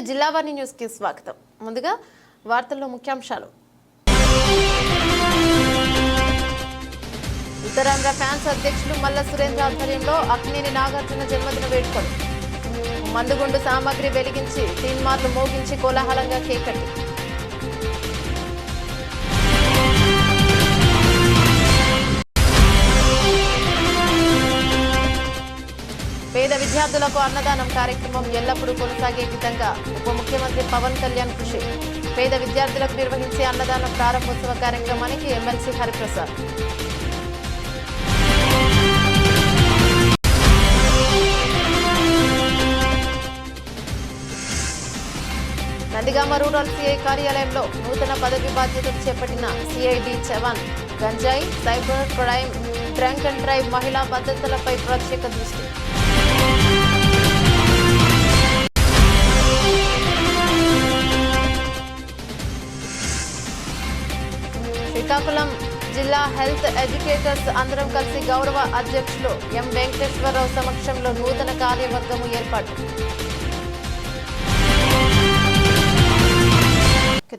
Jillavani news కి స్వాగతం. ముందుగా వార్తల్లో ముఖ్యాంశాలు. ఉత్తరాంధ్ర ఫ్యాన్స్ అధ్యక్షులు మల్ల సురేంద్ర ఆధ్వర్యంలో అక్కినేని నాగార్జున జన్మదిన వేడుకలు. మందుగుండు సామాగ్రి వెలిగించి తీన్మార్లు మోగించి కోలాహలంగా కేక్ కట్టి. పేద విద్యార్థులకు అన్నదానం కార్యక్రమం ఎల్లప్పుడూ కొనసాగే విధంగా ఉప ముఖ్యమంత్రి పవన్ కళ్యాణ్ కృషి. పేద విద్యార్థులకు నిర్వహించే అన్నదానం ప్రారంభోత్సవ కార్యక్రమానికి MLC Hariprasad. Nandigama rural CI కార్యాలయంలో నూతన పదవి బాధ్యతలు చేపట్టిన సిఐడి జవాన్ గంజాయి, cyber crime, drunk and drive, మహిళా భద్రతలపై ప్రత్యేక దృష్టి. శ్రీకాకుళం జిల్లా హెల్త్ ఎడ్యుకేటర్స్ అందరం కలిసి గౌరవ అధ్యక్షులు ఎం వెంకటేశ్వరరావు సమక్షంలో నూతన కార్యవర్గము ఏర్పాటు.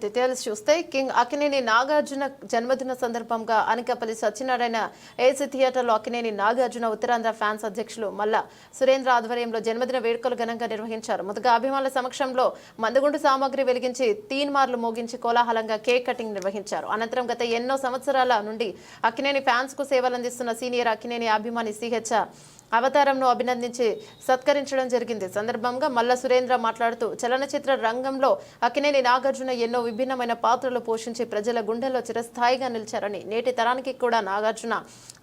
డీటెయిల్స్ చూస్తే కింగ్ అక్కినేని నాగార్జున జన్మదిన సందర్భంగా అనకాపల్లి సత్యనారాయణ ఏసీ థియేటర్లో అక్కినేని నాగార్జున ఉత్తరాంధ్ర ఫ్యాన్స్ అధ్యక్షులు మల్ల సురేంద్ర ఆధ్వర్యంలో జన్మదిన వేడుకలు ఘనంగా నిర్వహించారు. ముందుగా అభిమానుల సమక్షంలో మందుగుండు సామాగ్రి వెలిగించి తీన్మార్లు మోగించి కోలాహలంగా కేక్ కటింగ్ నిర్వహించారు. అనంతరం గత ఎన్నో సంవత్సరాల నుండి అక్కినేని ఫ్యాన్స్ కు సేవలందిస్తున్న సీనియర్ అక్కినేని అభిమాని సిహెచ్ అవతారంను అభినందించి సత్కరించడం జరిగింది. సందర్భంగా మల్ల సురేంద్ర మాట్లాడుతూ చలనచిత్ర రంగంలో అక్కినేని నాగార్జున ఎన్నో విభిన్నమైన పాత్రలు పోషించి ప్రజల గుండెల్లో చిరస్థాయిగా నిలిచారని, నేటి తరానికి కూడా నాగార్జున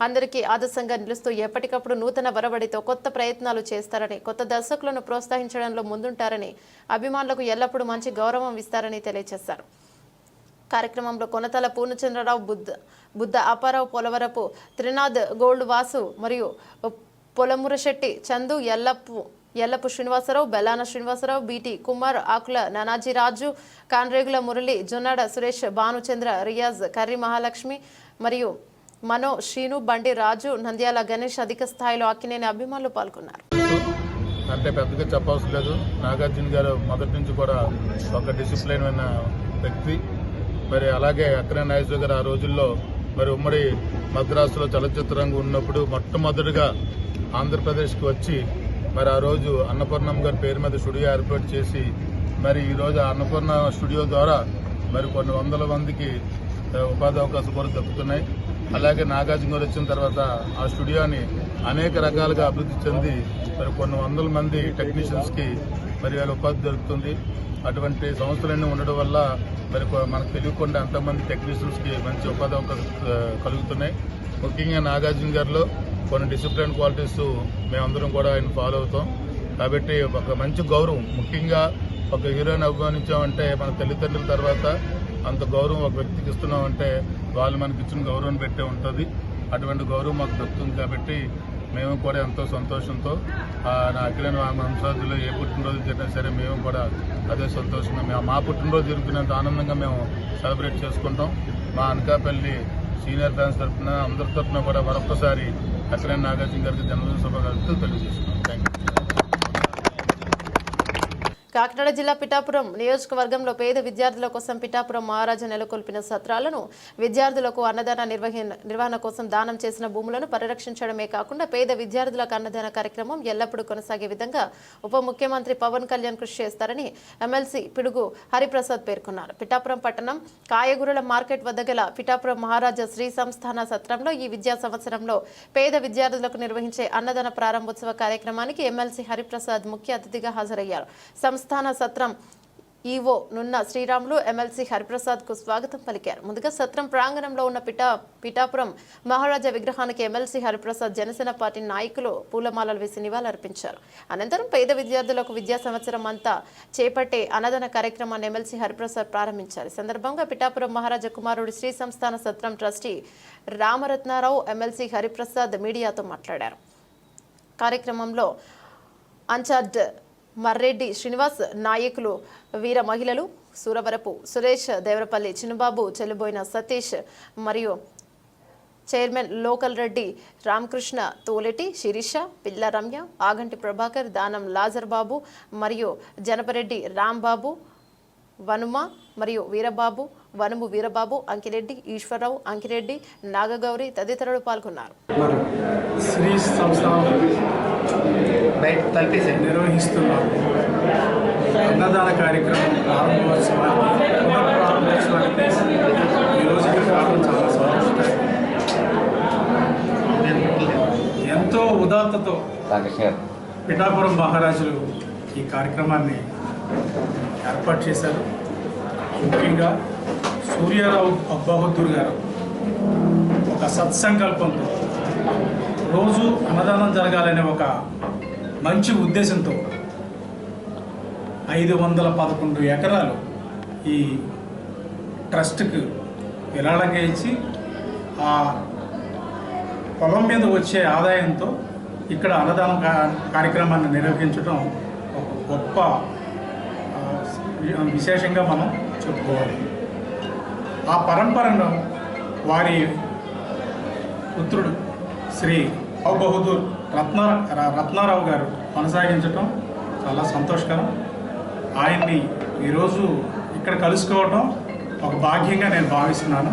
అందరికీ ఆదర్శంగా నిలుస్తూ ఎప్పటికప్పుడు నూతన వరవడితో కొత్త ప్రయత్నాలు చేస్తారని, కొత్త దర్శకులను ప్రోత్సహించడంలో ముందుంటారని, అభిమానులకు ఎల్లప్పుడూ మంచి గౌరవం ఇస్తారని తెలియజేశారు. కార్యక్రమంలో కొనతల పూర్ణచంద్రరావు, బుద్ధ అప్పారావు, పోలవరపు త్రినాథ్, గోల్డ్ వాసు మరియు పొలమురశెట్టి చందు, ఎల్లపు శ్రీనివాసరావు, బెల్లాన శ్రీనివాసరావు, బీటీ కుమార్, ఆకుల నానాజీ రాజు, కాన్రేగుల మురళి, జొన్నాడ సురేష్, భానుచంద్ర, రియాజ్, కర్రి మహాలక్ష్మి మరియు మనో, శ్రీను, బండి రాజు, నంద్యాల గణేష్ అధిక స్థాయిలో అక్కినేని అభిమానులు పాల్గొన్నారు. అంటే పెద్దగా చెప్పవలసిన లేదు. నాగార్జున గారు మొదటి నుంచి కూడా ఒక డిసిప్లైన్ అయిన వ్యక్తి. మరి అలాగే అక్కినేని నాగేశ్వర గారు ఆ రోజుల్లో మరి ఉమ్మడి మద్రాసులో చలచిత్ర రంగం ఉన్నప్పుడు మొట్టమొదటిగా ఆంధ్రప్రదేశ్కి వచ్చి మరి ఆ రోజు అన్నపూర్ణమ్మ గారి పేరు మీద స్టూడియో ఏర్పాటు చేసి మరి ఈరోజు అన్నపూర్ణ స్టూడియో ద్వారా మరి కొన్ని వందల మందికి ఉపాధి అవకాశాలు కూడా దక్కుతున్నాయి. అలాగే నాగార్జున గారు వచ్చిన తర్వాత ఆ స్టూడియోని అనేక రకాలుగా అభివృద్ధి చెంది మరి కొన్ని వందల మంది టెక్నీషియన్స్కి మరి వాళ్ళ ఉపాధి దొరుకుతుంది. అటువంటి సంస్థలన్నీ ఉండడం వల్ల మరి మనకు తెలియకుండా ఎంతమంది టెక్నీషియన్స్కి మంచి ఉపాధి అవకాశాలు కలుగుతున్నాయి. ముఖ్యంగా నాగార్జున గారిలో కొన్ని డిసిప్లిన్ క్వాలిటీస్ మేమందరం కూడా ఆయన ఫాలో అవుతాం. కాబట్టి ఒక మంచి గౌరవం, ముఖ్యంగా ఒక హీరోయిన్ అభిమానించామంటే మన తల్లిదండ్రుల తర్వాత అంత గౌరవం ఒక వ్యక్తికి ఇస్తున్నామంటే వాళ్ళు మనకి ఇచ్చిన గౌరవం పెట్టే ఉంటుంది. అటువంటి గౌరవం మాకు దక్కుతుంది. కాబట్టి మేము కూడా ఎంతో సంతోషంతో నా అఖిలేని వంశాదులో ఏ పుట్టినరోజు జరిగినా సరే మేము కూడా అదే సంతోషంగా మా పుట్టినరోజు జరుగుతున్నంత ఆనందంగా మేము సెలబ్రేట్ చేసుకుంటాం. మా అనకాపల్లి సీనియర్ ఫ్యాన్స్ తరఫున అందరి తరఫున కూడా మరొకసారి అక్కినేని నాగార్జున గారికి జన్మదిన శుభాకాంక్షలు తెలియజేస్తున్నాం. Thank you. కాకినాడ జిల్లా పిఠాపురం నియోజకవర్గంలో పేద విద్యార్థుల కోసం పిఠాపురం మహారాజా నెలకొల్పిన సత్రాలను విద్యార్థులకు అన్నదాన నిర్వహణ కోసం దానం చేసిన భూములను పరిరక్షించడమే కాకుండా పేద విద్యార్థులకు అన్నదాన కార్యక్రమం ఎల్లప్పుడూ కొనసాగే విధంగా ఉప ముఖ్యమంత్రి పవన్ కళ్యాణ్ కృషి చేస్తారని ఎమ్మెల్సీ పిడుగు హరిప్రసాద్ పేర్కొన్నారు. పిఠాపురం పట్టణం కాయగూరల మార్కెట్ వద్ద గల పిఠాపురం మహారాజా శ్రీ సంస్థాన సత్రంలో ఈ విద్యా సంవత్సరంలో పేద విద్యార్థులకు నిర్వహించే అన్నదాన ప్రారంభోత్సవ కార్యక్రమానికి ఎమ్మెల్సీ హరిప్రసాద్ ముఖ్య అతిథిగా హాజరయ్యారు. సంస్థాన సత్రం ఈవో నున్న శ్రీరాములు ఎమ్మెల్సీ హరిప్రసాద్ కు స్వాగతం పలికారు. ముందుగా సత్రం ప్రాంగణంలో ఉన్న పిఠాపురం మహారాజా విగ్రహానికి ఎమ్మెల్సీ హరిప్రసాద్ జనసేన పార్టీ నాయకులు పూలమాలలు వేసి నివాళులర్పించారు. అనంతరం పేద విద్యార్థులకు విద్యా సంవత్సరం అంతా చేపట్టే అన్నదాన కార్యక్రమాన్ని ఎమ్మెల్సీ హరిప్రసాద్ ప్రారంభించారు. ఈ సందర్భంగా పిఠాపురం మహారాజా కుమారుడు శ్రీ సంస్థాన సత్రం ట్రస్టీ రామరత్నారావు ఎమ్మెల్సీ హరిప్రసాద్ మీడియాతో మాట్లాడారు. కార్యక్రమంలో అన్చార్జ్ మర్రెడ్డి శ్రీనివాస్, నాయకులు వీర మహిళలు సూరవరపు సురేష్, దేవరపల్లి చిన్నబాబు, చెల్లుబోయిన సతీష్ మరియు చైర్మన్ లోకల్ రెడ్డి రామకృష్ణ తోలెటి, శిరీష, పిల్ల రమ్య, ఆగంటి ప్రభాకర్, దానం లాజర్ బాబు మరియు జనపరెడ్డి రాంబాబు, వనుమ మరియు వీరబాబు, వనుము వీరబాబు, అంకిరెడ్డి, ఈశ్వరరావు, అంకిరెడ్డి, నాగగౌరి తదితరులు పాల్గొన్నారు. శ్రీ సంస్థ నిర్వహిస్తున్న అన్నదాన కార్యక్రమం ప్రారంభోత్సవానికి ఈరోజు రావడం చాలా సంతోషకరం. ఎంతో ఉదాత్తతో పిఠాపురం మహారాజులు ఈ కార్యక్రమాన్ని ఏర్పాటు చేశారు. ముఖ్యంగా సూర్యారావు బహదూర్ గారు ఒక సత్సంకల్పంతో రోజు అన్నదానం జరగాలనే ఒక మంచి ఉద్దేశంతో 511 ఎకరాలు ఈ ట్రస్ట్కి విరాళంగా ఇచ్చి ఆ పొలం మీద వచ్చే ఆదాయంతో ఇక్కడ అన్నదానం కార్యక్రమాన్ని నిర్వహించడం ఒక గొప్ప విశేషంగా మనం చెప్పుకోవాలి. ఆ పరంపరను వారి పుత్రుడు శ్రీ రావు బహదూర్ రత్నారావు గారు కొనసాగించటం చాలా సంతోషకరం. ఆయన్ని ఈరోజు ఇక్కడ కలుసుకోవటం ఒక భాగ్యంగా నేను భావిస్తున్నాను.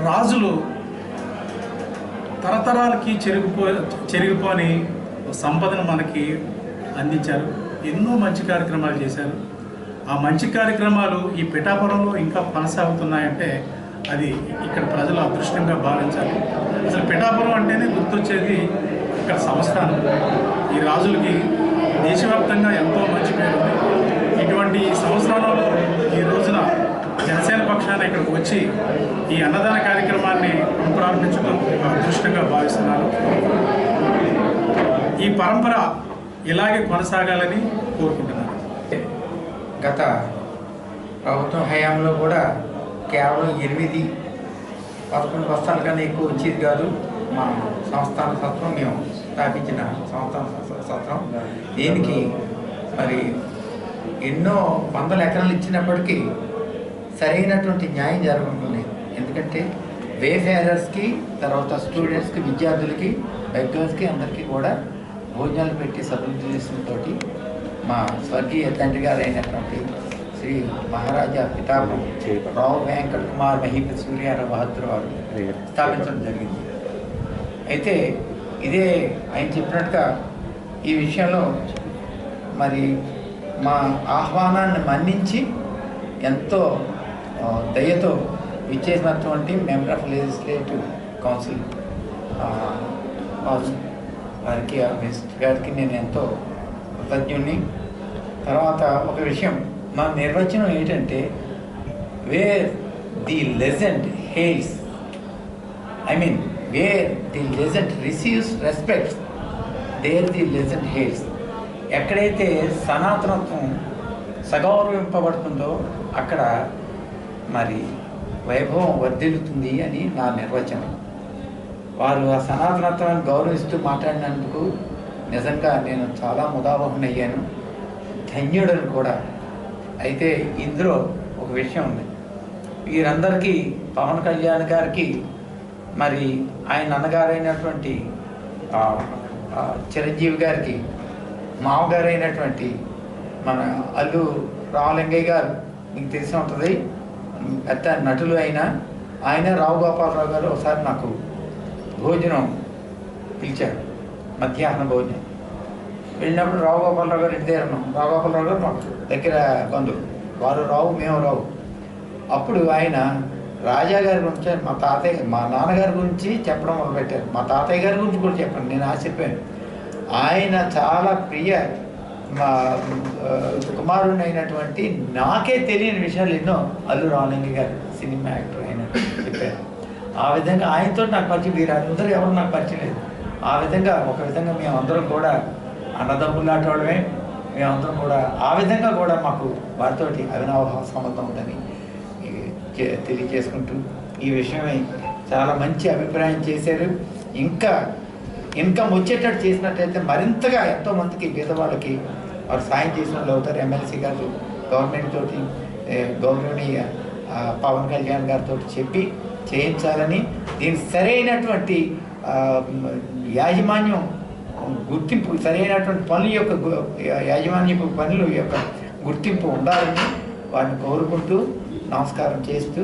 రాజులు తరతరాలకి చెరిగిపోని సంపదను మనకి అందించారు. ఎన్నో మంచి కార్యక్రమాలు చేశారు. ఆ మంచి కార్యక్రమాలు ఈ పిఠాపురంలో ఇంకా కొనసాగుతున్నాయంటే అది ఇక్కడ ప్రజలు అదృష్టంగా భావించాలి. అసలు పిఠాపురం అంటేనే గుర్తొచ్చేది ఇక్కడ సంస్థానం. ఈ రాజులకి దేశవ్యాప్తంగా ఎంతో మంచి పేరు ఉంది. ఇటువంటి సంస్థానంలో ఈ రోజున జనసేన పక్షాన ఇక్కడికి వచ్చి ఈ అన్నదాన కార్యక్రమాన్ని ప్రారంభించడం అదృష్టంగా భావిస్తున్నాను. ఈ పరంపర ఇలాగే కొనసాగాలని కోరుకుంటున్నాను. గత ప్రభుత్వం హయాంలో కూడా కేవలం 8-11 బస్తాల కన్నా ఎక్కువ వచ్చేది కాదు. మా సంస్థాన సత్రం మేము స్థాపించిన సంస్థాన సత్రం దీనికి మరి ఎన్నో వందల ఎకరాలు ఇచ్చినప్పటికీ సరైనటువంటి న్యాయం జరగకుండా. ఎందుకంటే వేఫేరర్స్కి, తర్వాత స్టూడెంట్స్కి, విద్యార్థులకి, బెగ్గర్స్కి అందరికీ కూడా భోజనాలు పెట్టి సదుద్దేశంతో మా స్వర్గీయ తండ్రి గారు అయినటువంటి శ్రీ మహారాజా పిఠాపురం రావు వెంకట కుమార్ మహీపతి సూర్యారావు బహదూర్ వారు స్థాపించడం జరిగింది. అయితే ఇదే ఆయన చెప్పినట్టుగా ఈ విషయంలో మరి మా ఆహ్వానాన్ని మన్నించి ఎంతో దయతో ఇచ్చేసినటువంటి మెంబర్ ఆఫ్ లెజిస్లేటివ్ కౌన్సిల్ వారికి మినిస్టర్ గారికి నేను ఎంతో కృతజ్ఞుణ్ణి. తర్వాత ఒక విషయం, మా నిర్వచనం ఏంటంటే where the legend hails, where the legend receives respect, there the legend hails. ఎక్కడైతే సనాతనత్వం సగౌరవింపబడుతుందో అక్కడ మరి వైభవం వర్ధిల్లుతుంది అని నా నిర్వచనం. వారు ఆ సనాతనత్వాన్ని గౌరవిస్తూ మాట్లాడినందుకు నిజంగా నేను చాలా ముదావహునయ్యాను, ధన్యుడను కూడా. అయితే ఇందులో ఒక విషయం ఉంది. వీరందరికీ పవన్ కళ్యాణ్ గారికి మరి ఆయన అన్నగారైనటువంటి చిరంజీవి గారికి మామగారైనటువంటి మన అల్లు రామలింగయ్య గారు, మీకు తెలిసి ఉంటుంది, పెద్ద నటులు అయినా ఆయన రావు గోపాలరావు గారు ఒకసారి నాకు భోజనం పిలిచారు, మధ్యాహ్న భోజనం. వెళ్ళినప్పుడు రావు గోపాలరావు గారు ఇంటి దగ్గర ఉన్నాం. రావు గోపాలరావు గారు మాకు దగ్గర బంధువు, వారు రావు మేము రావు. అప్పుడు ఆయన రాజా గారి గురించి, మా నాన్నగారి గురించి చెప్పడం మొదలుపెట్టారు. మా తాతయ్య గారి గురించి కూడా చెప్పండి, నేను ఆశ్చర్యపోయాను. ఆయన చాలా ప్రియ మా కుమారుడు అయినటువంటి నాకే తెలియని విషయాలు ఎన్నో అల్లు రామలింగ గారు సినిమా యాక్టర్ అయినట్టు చెప్పారు. ఆ విధంగా ఆయనతో నాకు పరిచయం, వీరందరూ ఎవరు నాకు పరిచయం లేదు. ఆ విధంగా ఒక విధంగా మేమందరం కూడా అన్నదమ్ములు లాంటి మేమందరం కూడా ఆ విధంగా కూడా మాకు వారితోటి అవినావ సంబంధం ఉందని తెలియజేసుకుంటూ ఈ విషయమై చాలా మంచి అభిప్రాయం చేశారు. ఇంకా ఇన్కమ్ వచ్చేటట్టు చేసినట్టయితే మరింతగా ఎంతోమందికి పేదవాళ్ళకి వారు సాయం చేసిన వాళ్ళు అవుతారు. ఎమ్మెల్సీ గారు గవర్నమెంట్ తోటి గౌరవనీయ పవన్ కళ్యాణ్ గారితో చెప్పి చేయించాలని దీనికి సరైనటువంటి యాజమాన్యం గుర్తింపు, సరైనటువంటి పనుల యొక్క యాజమాన్యపు పనుల యొక్క గుర్తింపు ఉండాలని వాటిని కోరుకుంటూ నమస్కారం చేస్తూ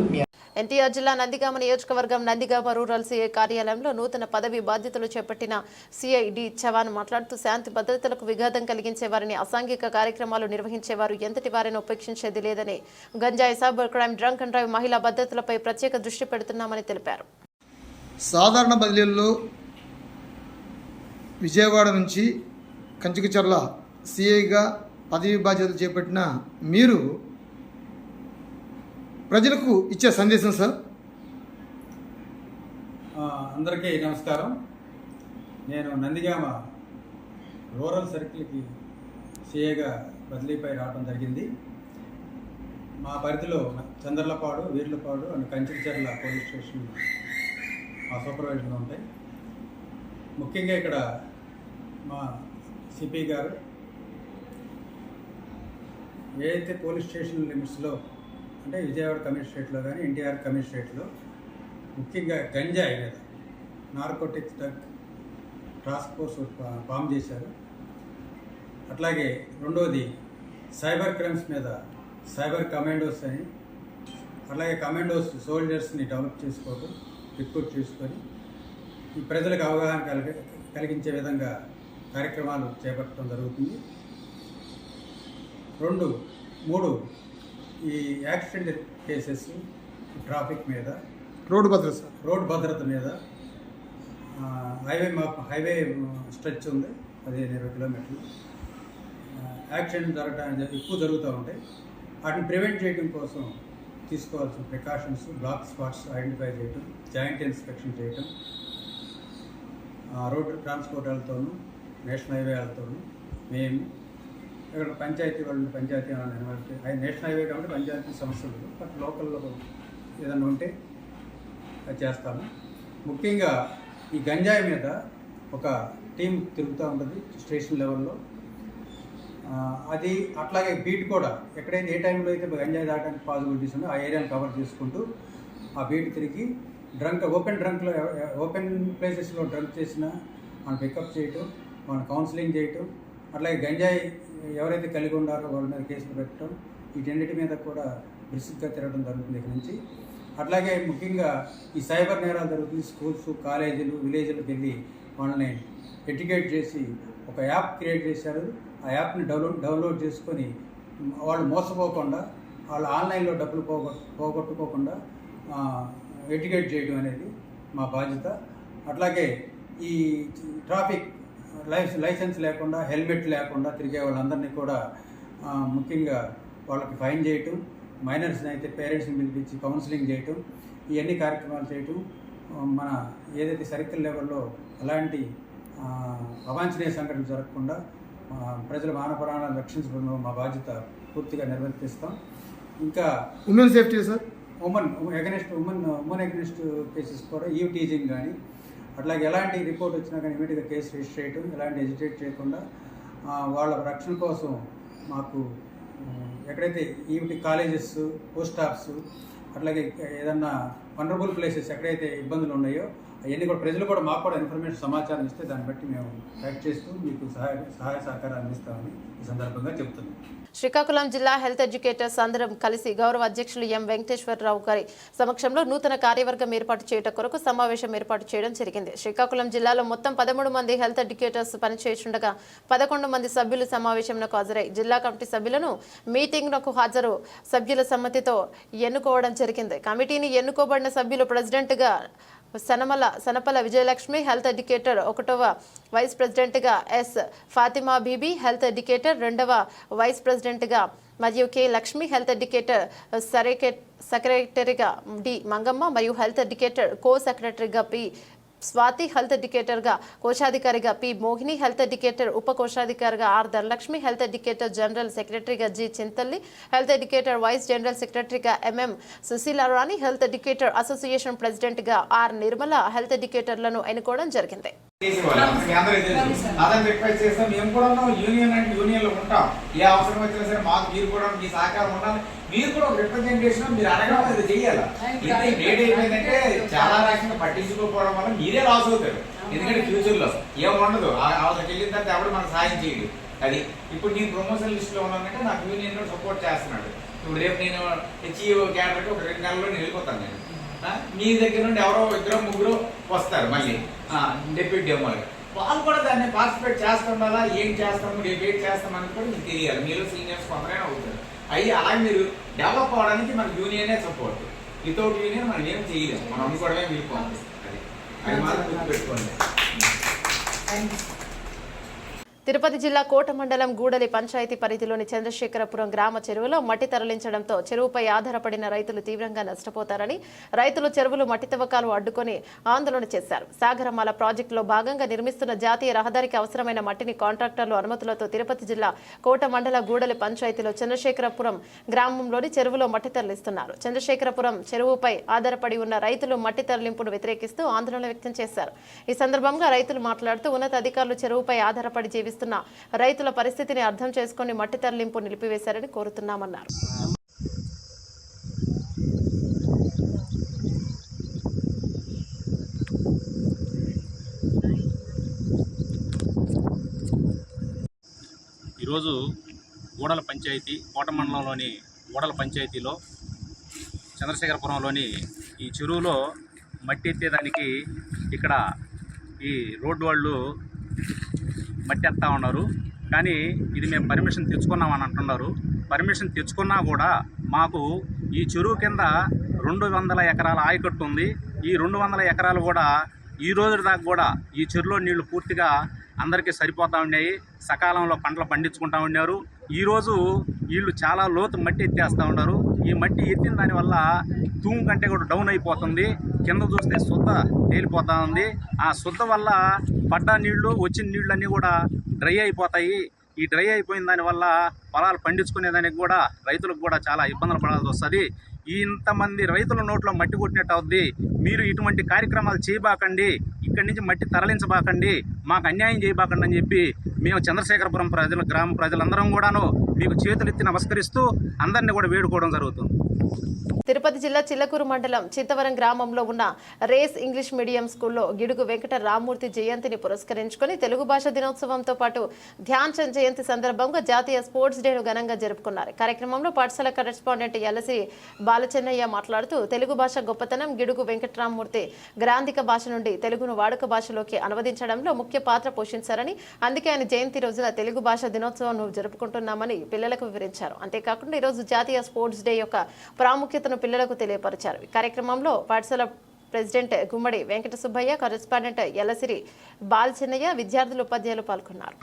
ఎన్టీఆర్ జిల్లా నందిగామ నియోజకవర్గం నందిగామ రూరల్ సీఐ కార్యాలయంలో నూతన పదవి బాధ్యతలు చేపట్టిన సీఐ డి చవాన్ మాట్లాడుతూ శాంతి భద్రతలకు విఘాతం కలిగించే వారిని, అసాంఘిక కార్యక్రమాలు నిర్వహించేవారు ఎంతటి వారిని ఉపేక్షించేది లేదని, గంజాయి, cyber crime, drunk and drive, మహిళా భద్రతలపై ప్రత్యేక దృష్టి పెడుతున్నామని తెలిపారు. సాధారణ బదిలీల్లో విజయవాడ నుంచి కంచికచర్ల సిఐగా పదవి బాధ్యతలు చేపట్టిన మీరు ప్రజలకు ఇచ్చే సందేశం సార్. అందరికీ నమస్కారం. నేను నందిగామ రూరల్ సర్కిల్కి సిఐగా బదిలీపై రావడం జరిగింది. మా పరిధిలో Chandralapadu, Veerlapadu and Kanchikacherla police station మా సూపర్వైజర్లు ఉంటాయి. ముఖ్యంగా ఇక్కడ మా సిపి గారు ఏదైతే పోలీస్ స్టేషన్ లిమిట్స్లో అంటే విజయవాడ కమిషనరేట్లో కానీ ఎన్టీఆర్ కమిషనరేట్లో ముఖ్యంగా గంజాయి మీద narcotics drug task force form చేశారు. అట్లాగే రెండోది సైబర్ క్రైమ్స్ మీద సైబర్ కమాండోస్ అని, అలాగే కమాండోస్ సోల్జర్స్ని డెవలప్ చేసుకోవడం, రిక్రూట్ చేసుకొని ఈ ప్రజలకు అవగాహన కలిగించే విధంగా కార్యక్రమాలు చేపట్టడం జరుగుతుంది. 2, 3 ఈ యాక్సిడెంట్ కేసెస్, ట్రాఫిక్ మీద, రోడ్ భద్రత మీద, హైవే స్ట్రెచ్ ఉంది 15-20 కిలోమీటర్లు, యాక్సిడెంట్ ఎక్కువ జరుగుతూ ఉంటాయి. వాటిని ప్రివెంట్ చేయడం కోసం తీసుకోవాల్సిన ప్రికాషన్స్, బ్లాక్ స్పాట్స్ ఐడెంటిఫై చేయటం, జాయింట్ ఇన్స్పెక్షన్ చేయటం, రోడ్ ట్రాన్స్పోర్ట్ వాళ్ళతోనూ నేషనల్ హైవే వాళ్ళతోనూ మేము ఇక్కడ పంచాయతీ వాళ్ళు నేషనల్ హైవే కాబట్టి పంచాయతీ సమస్యలు, బట్ లోకల్లో ఏదన్నా ఉంటే అది చేస్తాము. ముఖ్యంగా ఈ గంజాయి మీద ఒక టీం తిరుగుతూ ఉంటుంది స్టేషన్ లెవెల్లో. అది అట్లాగే బీట్ కూడా ఎక్కడైతే ఏ టైంలో అయితే గంజాయి దాటడానికి పాసిబిలిటీస్ ఉందో ఆ ఏరియాను కవర్ చేసుకుంటూ ఆ బీట్ తిరిగి ఓపెన్ ప్లేసెస్లో డ్రంక్ చేసినా మనం పికప్ చేయటం, మనం కౌన్సిలింగ్ చేయటం, అట్లాగే గంజాయి ఎవరైతే కలిగి ఉన్నారో వాళ్ళ మీద కేసులు పెట్టడం, వీటన్నిటి మీద కూడా బ్రిస్క్గా తిరగడం జరుగుతుంది ఇక్కడ నుంచి. అట్లాగే ముఖ్యంగా ఈ సైబర్ నేరాలు జరుగుతుంది. స్కూల్స్, కాలేజీలు, విలేజ్లకు వెళ్ళి వాళ్ళని ఎడ్యుకేట్ చేసి ఒక యాప్ క్రియేట్ చేశారు. ఆ యాప్ని డౌన్లోడ్ చేసుకొని వాళ్ళు మోసపోకుండా, వాళ్ళు ఆన్లైన్లో డబ్బులు పోగొట్టుకోకుండా ఎడ్యుకేట్ చేయడం అనేది మా బాధ్యత. అట్లాగే ఈ ట్రాఫిక్ లైసెన్స్ లేకుండా, హెల్మెట్ లేకుండా తిరిగే వాళ్ళందరినీ కూడా ముఖ్యంగా వాళ్ళకి ఫైన్ చేయటం, మైనర్స్ని అయితే పేరెంట్స్ని పిలిపించి కౌన్సిలింగ్ చేయటం, ఇవన్నీ కార్యక్రమాలు చేయటం. మన ఏదైతే సర్కిల్ లెవెల్లో అలాంటి అవాంఛనీయ సంఘటనలు జరగకుండా ప్రజల మానవ ప్రాణాలను రక్షించడంలో మా బాధ్యత పూర్తిగా నిర్వర్తిస్తాం. ఇంకా women safety sir, women against cases కూడా ఈవ్ టీజింగ్ కానీ, అట్లాగే ఎలాంటి రిపోర్ట్ వచ్చినా కానీ ఇమీడియట్గా కేసు రిజిస్టర్ చేయటం, ఎలాంటి ఎజిటేట్ చేయకుండా వాళ్ళ రక్షణ కోసం మాకు ఎక్కడైతే ఈవిటి కాలేజెస్, పోస్ట్ ఆఫీసు, అట్లాగే ఏదన్నా వనరబుల్ ప్లేసెస్ ఎక్కడైతే ఇబ్బందులు ఉన్నాయో అవన్నీ కూడా ప్రజలు కూడా మాకు కూడా ఇన్ఫర్మేషన్ సమాచారం ఇస్తే దాన్ని బట్టి మేము యాక్ట్ చేస్తూ మీకు సహాయ సహకారం అందిస్తామని ఈ సందర్భంగా చెబుతున్నాం. శ్రీకాకుళం జిల్లా హెల్త్ ఎడ్యుకేటర్స్ అందరం కలిసి గౌరవ అధ్యక్షులు ఎం వెంకటేశ్వరరావు గారి సమక్షంలో నూతన కార్యవర్గం ఏర్పాటు చేయడం కొరకు సమావేశం ఏర్పాటు చేయడం జరిగింది. శ్రీకాకుళం జిల్లాలో మొత్తం 13 మంది హెల్త్ ఎడ్యుకేటర్స్ పనిచేస్తుండగా 11 మంది సభ్యులు సమావేశంకు హాజరై జిల్లా కమిటీ సభ్యులను మీటింగ్కు హాజరు సభ్యుల సమ్మతితో ఎన్నుకోవడం జరిగింది. కమిటీని ఎన్నుకోబడిన సభ్యులు ప్రెసిడెంట్గా సనపల విజయలక్ష్మి, హెల్త్ ఎడ్యుకేటర్ 1వ వైస్ ప్రెసిడెంట్గా S Fatima Bibi, health educator 2వ వైస్ ప్రెసిడెంట్గా మరియు కె లక్ష్మి, హెల్త్ ఎడ్యుకేటర్ సెక్రటరీగా డి మంగమ్మ మరియు హెల్త్ ఎడ్యుకేటర్ కో సెక్రటరీగా పి స్వాతి, హెల్త్ ఎడ్యుకేటర్గా కోశాధికారిగా పి మోహిని, హెల్త్ ఎడ్యుకేటర్ ఉప కోశాధికారిగా R Dhanalakshmi, health educator general సెక్రటరీగా G Chintalli, health educator vice general సెక్రటరీగా MM Sushilarani, health educator association ప్రెసిడెంట్గా ఆర్ నిర్మల, హెల్త్ ఎడ్యుకేటర్లను ఎన్నుకోవడం జరిగింది. అదని రిక్వెస్ట్ చేస్తాం. మేము కూడా యూనియన్ అంటే యూనియన్ లో ఉంటాం. ఏ అవసరం వచ్చినా సరే మాకు మీరు కూడా మీ సహకారం ఉండాలి. మీరు కూడా ఒక రిప్రజెంటేషన్ మీరు అడగడం ఇది చెయ్యాలి. ఇది లేట్ అయిపోయిందంటే చాలా రకంగా పట్టించుకోకపోవడం వల్ల మీరే లాస్ అవుతారు. ఎందుకంటే ఫ్యూచర్ లో ఏముండదు, అవసరం వెళ్ళిన తర్వాత ఎవరు మనకు సాయం చేయడు. అది ఇప్పుడు నేను ప్రమోషన్ లిస్ట్ లో ఉన్నానంటే నాకు యూనియన్ లో సపోర్ట్ చేస్తున్నాడు. ఇప్పుడు రేపు నేను హెచ్ఈఓ క్యాడర్కి ఒక 2 నెలల్లో నేను వెళ్ళిపోతాను. నేను మీ దగ్గర నుండి ఎవరో 2-3 వస్తారు మళ్ళీ డిప్యూటీ డెమోలు. వాళ్ళు కూడా దాన్ని పార్టిసిపేట్ చేస్తుండాలా, ఏం చేస్తాము, రేపు ఏం చేస్తాం అనేది కూడా మీకు తెలియాలి. మీలో సీనియర్స్ కొందరైనా అవుతారు. అయ్యి అలాగే మీరు డెవలప్ అవడానికి మనకు యూనియనే సపోర్ట్. వితౌట్ యూనియన్ మనం ఏం చేయలేము. మనం అనుకోవడమే వెళ్ళిపోతుంది. అది మాత్రం గుర్తుపెట్టుకోండి. తిరుపతి జిల్లా కోట మండలం గూడలి పంచాయతీ పరిధిలోని చంద్రశేఖరపురం గ్రామ చెరువులో మట్టి తరలించడంతో చెరువుపై ఆధారపడిన రైతులు తీవ్రంగా నష్టపోతారని రైతులు చెరువులు మట్టి తవ్వకాలు అడ్డుకొని ఆందోళన చేశారు. సాగరమాల ప్రాజెక్టులో భాగంగా నిర్మిస్తున్న జాతీయ రహదారికి అవసరమైన మట్టిని కాంట్రాక్టర్లు అనుమతులతో తిరుపతి జిల్లా కోట మండల గూడలి పంచాయతీలో చంద్రశేఖరపురం గ్రామంలోని చెరువులో మట్టి తరలిస్తున్నారు. చంద్రశేఖరపురం చెరువుపై ఆధారపడి ఉన్న రైతులు మట్టి తరలింపును వ్యతిరేకిస్తూ ఆందోళన వ్యక్తం చేశారు. ఈ సందర్భంగా రైతులు మాట్లాడుతూ ఉన్నతాధికారులు చెరువుపై ఆధారపడి జీవిస్తున్న రైతుల పరిస్థితిని అర్థం చేసుకుని మట్టి తరలింపు నిలిపివేశారని కోరుతున్నామన్నారు. ఈరోజు గూడల పంచాయతీ కోట మండలంలోని గూడల పంచాయతీలో చంద్రశేఖరపురంలోని ఈ చెరువులో మట్టి ఎత్తేదానికి ఇక్కడ ఈ రోడ్డు వాళ్ళు మట్టి ఎత్తా ఉన్నారు. కానీ ఇది మేము పర్మిషన్ తెచ్చుకున్నామని అంటున్నారు. పర్మిషన్ తెచ్చుకున్నా కూడా మాకు ఈ చెరువు కింద 200 ఎకరాల ఆయకట్టు ఉంది. ఈ 200 ఎకరాలు కూడా ఈ రోజు దాకా కూడా ఈ చెరువులో నీళ్లు పూర్తిగా అందరికీ సరిపోతూ ఉన్నాయి. సకాలంలో పంటలు పండించుకుంటూ ఉన్నారు. ఈరోజు వీళ్ళు చాలా లోతు మట్టి ఎత్తేస్తూ ఉన్నారు. ఈ మట్టి ఎత్తిన దానివల్ల తూము కంటే కూడా డౌన్ అయిపోతుంది. కింద చూస్తే శుద్ధ తేలిపోతూ ఉంది. ఆ శుద్ధ వల్ల పడ్డ నీళ్లు వచ్చిన నీళ్ళు అన్నీ కూడా డ్రై అయిపోతాయి. ఈ డ్రై అయిపోయిన దానివల్ల పొలాలు పండించుకునేదానికి కూడా రైతులకు కూడా చాలా ఇబ్బందులు పడాల్సి వస్తుంది. ఇంతమంది రైతుల నోట్లో మట్టి కొట్టినట్టు అవుద్ది. మీరు ఇటువంటి కార్యక్రమాలు చేయబాకండి, ఇక్కడి నుంచి మట్టి తరలించబాకండి, మాకు అన్యాయం చేయబాకండి అని చెప్పి మేము చంద్రశేఖరపురం ప్రజలు గ్రామ ప్రజలందరం కూడాను మీకు చేతులెత్తి నమస్కరిస్తూ అందరినీ కూడా వేడుకోవడం జరుగుతుంది. తిరుపతి జిల్లా చిల్లకూరు మండలం చింతవరం గ్రామంలో ఉన్న రేస్ ఇంగ్లీష్ మీడియం స్కూల్లో గిడుగు వెంకట రామ్మూర్తి జయంతిని పురస్కరించుకొని తెలుగు భాష దినోత్సవంతో పాటు ధ్యాన్ చంద్ జయంతి సందర్భంగా జాతీయ స్పోర్ట్స్ డేను ఘనంగా జరుపుకున్నారు. కార్యక్రమంలో పాఠశాల కరెస్పాండెంట్ ఎలసి బాలచెన్నయ్య మాట్లాడుతూ తెలుగు భాష గొప్పతనం, గిడుగు వెంకటరామ్మూర్తి గ్రాంధిక భాష నుండి తెలుగును వాడుక భాషలోకి అనువదించడంలో ముఖ్య పాత్ర పోషించారని, అందుకే ఆయన జయంతి రోజున తెలుగు భాష దినోత్సవం జరుపుకుంటున్నామని పిల్లలకు వివరించారు. అంతేకాకుండా ఈరోజు జాతీయ స్పోర్ట్స్ డే యొక్క ప్రాముఖ్యతను పిల్లలకు తెలియపరిచారు. ఈ కార్యక్రమంలో పాఠశాల ప్రెసిడెంట్ గుమ్మడి వెంకట సుబ్బయ్య, కరెస్పాండెంట్ ఎలసిరి బాలచెన్నయ్య, విద్యార్థులు, ఉపాధ్యాయులు పాల్గొన్నారు.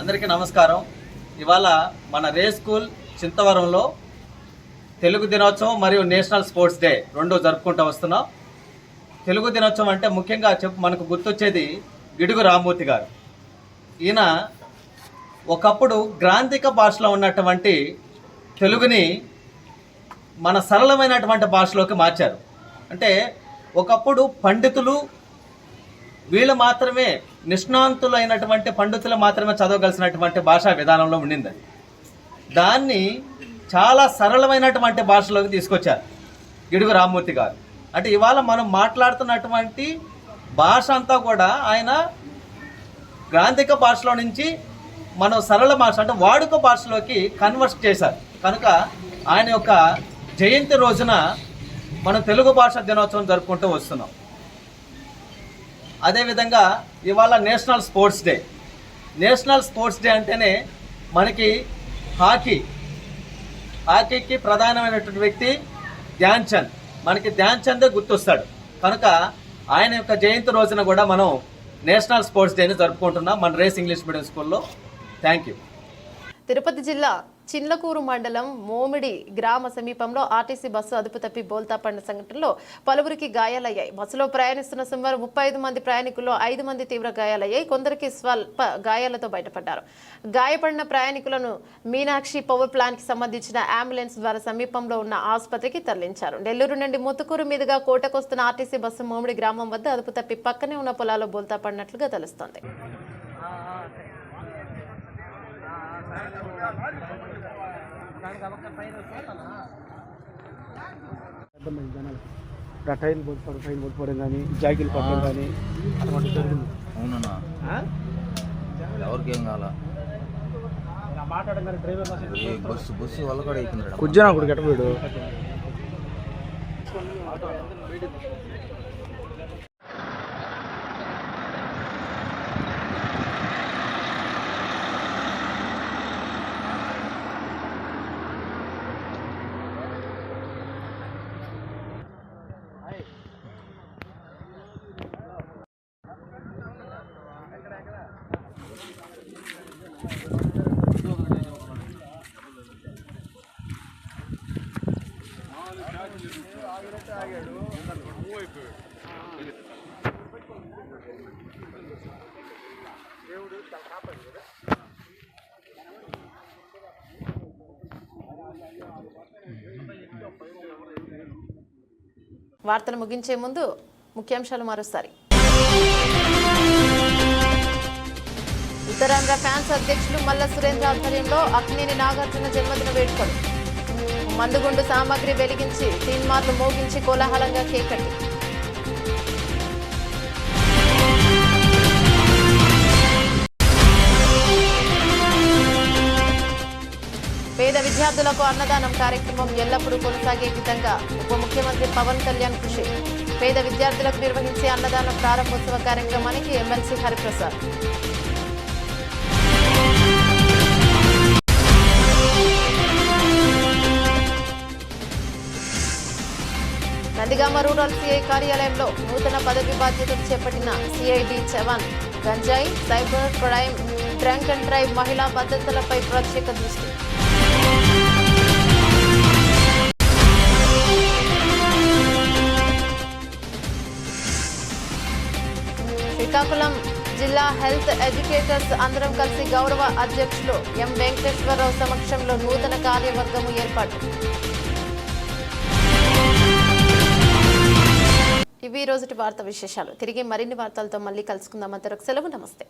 అందరికీ నమస్కారం. ఇవాళ మన రే స్కూల్ చింతవరంలో తెలుగు దినోత్సవం మరియు నేషనల్ స్పోర్ట్స్ డే రెండు జరుపుకుంటూ వస్తున్నాం. తెలుగు దినోత్సవం అంటే ముఖ్యంగా మనకు గుర్తొచ్చేది గిడుగు రామ్మూర్తి గారు. ఈయన ఒకప్పుడు గ్రాంధిక భాషలో ఉన్నటువంటి తెలుగుని మన సరళమైనటువంటి భాషలోకి మార్చారు. అంటే ఒకప్పుడు పండితులు వీళ్ళు మాత్రమే, నిష్ణాంతులైనటువంటి పండితులు మాత్రమే చదవగలిసినటువంటి భాషా విధానంలో ఉండింది. దాన్ని చాలా సరళమైనటువంటి భాషలోకి తీసుకొచ్చారు గిడుగు రామ్మూర్తి గారు. అంటే ఇవాళ మనం మాట్లాడుతున్నటువంటి భాష అంతా కూడా ఆయన గ్రాంధిక భాషలో నుంచి మనం సరళ భాష అంటే వాడుక భాషలోకి కన్వర్ట్ చేశారు. కనుక ఆయన యొక్క జయంతి రోజున మనం తెలుగు భాష దినోత్సవం జరుపుకుంటూ వస్తున్నాం. అదేవిధంగా ఇవాళ national sports day. National sports day అంటేనే మనకి హాకీకి ప్రధానమైనటువంటి వ్యక్తి ధ్యాన్ చంద్. మనకి ధ్యాన్ చందే గుర్తొస్తాడు. కనుక ఆయన యొక్క జయంతి రోజున కూడా మనం నేషనల్ స్పోర్ట్స్ డేని జరుపుకుంటున్నాం మన రేస్ ఇంగ్లీష్ మీడియం స్కూల్లో. Thank you. తిరుపతి జిల్లా చిన్లకూరు మండలం మోమిడి గ్రామ సమీపంలో ఆర్టీసీ బస్సు అదుపు తప్పి బోల్తా పడిన సంఘటనలో పలువురికి గాయాలయ్యాయి. బస్సులో ప్రయాణిస్తున్న సుమారు 35 మంది ప్రయాణికుల్లో 5 మంది తీవ్ర గాయాలయ్యాయి. కొందరికి స్వల్ప గాయాలతో బయటపడ్డారు. గాయపడిన ప్రయాణికులను మీనాక్షి పవర్ ప్లాంట్ కి సంబంధించిన అంబులెన్స్ ద్వారా సమీపంలో ఉన్న ఆసుపత్రికి తరలించారు. నెల్లూరు నుండి ముత్తుకూరు మీదుగా కోటకొస్తున్న ఆర్టీసీ బస్సు మోమిడి గ్రామం వద్ద అదుపు తప్పి పక్కనే ఉన్న పొలాల్లో బోల్తా పడినట్లుగా తెలుస్తోంది. టైల్ పడిపోవడం కానీ జాకిలు పడడం కానీ అటువంటి జరిగింది. అవునన్నా, ఎవరికేం కావాలా బస్సు వల్ల కూడా అయిపోయింది. కుజ్జనా కూడా గట్టపోయాడు. వార్తలు ముగించే ముందు ముఖ్యాంశాలు మరోసారి. ఉత్తరాంధ్ర ఫ్యాన్స్ అధ్యక్షులు మల్ల సురేంద్ర ఆధ్వర్యంలో అక్కినేని నాగార్జున జన్మదిన వేడుకలు. మందుగుండు సామాగ్రి వెలిగించి తీన్మార్లు మోగించి కోలాహలంగా కేకట్టి. పేద విద్యార్థులకు అన్నదానం కార్యక్రమం ఎల్లప్పుడూ కొనసాగే విధంగా ఉప ముఖ్యమంత్రి పవన్ కళ్యాణ్ కృషి. పేద విద్యార్థులకు నిర్వహించే అన్నదానం ప్రారంభోత్సవ కార్యక్రమానికి MLC Hariprasad. Nandigama rural CI కార్యాలయంలో నూతన పదవి బాధ్యతలు చేపట్టిన సిఐడి జవాన్ గంజాయి, cyber crime, drunk and drive, మహిళా భద్రతలపై ప్రత్యేక దృష్టి. శ్రీకాకుళం జిల్లా హెల్త్ ఎడ్యుకేటర్స్ అందరం కలిసి గౌరవ అధ్యక్షులు ఎం వెంకటేశ్వరరావు సమక్షంలో నూతన కార్యవర్గము ఏర్పాటు. ఇవి రోజుటి వార్తా విశేషాలు. తిరిగి మరిన్ని వార్తలతో మళ్ళీ కలుసుకుందాం. అంతవరకు సెలవు. నమస్తే.